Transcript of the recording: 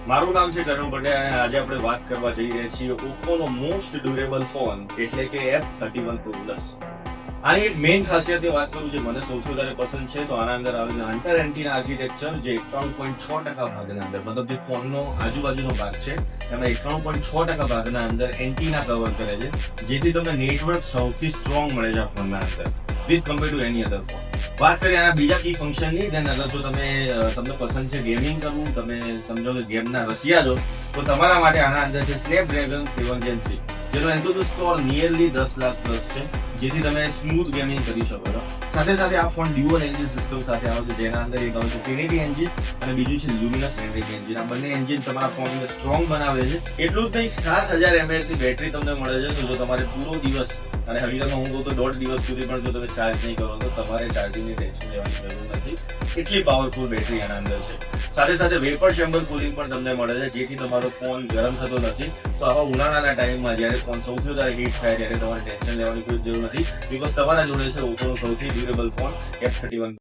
મારું નામ છે કરણ પટેલ અને આજે આપણે વાત કરવા જઈ રહ્યા છીએ ઓપ્પોનો મોસ્ટ ડ્યુરેબલ ફોન એટલે કે F31 Pro Plus. આની એક મેઇન ખાસિયતની વાત કરું જે મને સૌથી વધારે પસંદ છે તો આના અંદર આવેલું હન્ટર એન્ટીના આર્કિટેક્ચર જે 91.6% ભાગના અંદર મતલબ જે ફોનનો આજુબાજુનો ભાગ છે એમાં 91.6% ભાગના અંદર એન્ટીના કવર કરે છે જેથી તમને નેટવર્ક સૌથી સ્ટ્રોંગ મળે છે આ ફોનના અંદર with compare to any other phone. વાત કરીએ આના બીજા કી ફંક્શનની તેના અંદર જો તમને પસંદ છે ગેમિંગ કરવું, તમે સમજો કે ગેમના રસિયા છો તો તમારા માટે આના અંદર છે સ્નેપડ્રેગન 7 Gen 3 જેનો entry score nearly 10 lakh plus છે જેથી તમે સ્મૂથ ગેમિંગ કરી શકો છો. સાથે સાથે આ ફોન ડ્યુઅલ એન્જિન સિસ્ટમ સાથે આવે છે જેના અંદર એક આવશે ટ્રિનિટી એન્જિન અને બીજું છે લ્યુમિનસ મેગ્નેટિક એન્જિન. આ બંને એન્જિન તમારા ફોનને સ્ટ્રોંગ બનાવે છે. એટલું જ નહીં 7000 mAh ની બેટરી તમને મળે છે તો જો તમારે પૂરો દિવસ અને હકીકતમાં હું કહું તો 1.5 દિવસ સુધી પણ જો તમે ચાર્જ નહીં કરો તો તમારે ચાર્જિંગની ટેન્શન લેવાની જરૂર નથી. એટલી પાવરફુલ બેટરી આના અંદર છે. સાથે સાથે વેપર ચેમ્બર કુલિંગ પણ તમને મળે છે જેથી તમારો ફોન ગરમ થતો નથી. તો આવા ઉનાળાના ટાઈમમાં જ્યારે ફોન સૌથી વધારે હીટ થાય ત્યારે તમારે ટેન્શન લેવાની કોઈ જરૂર નથી બીકોઝ તમારા જોડે છે ઓપ્પોનો સૌથી ડ્યુરેબલ ફોન F31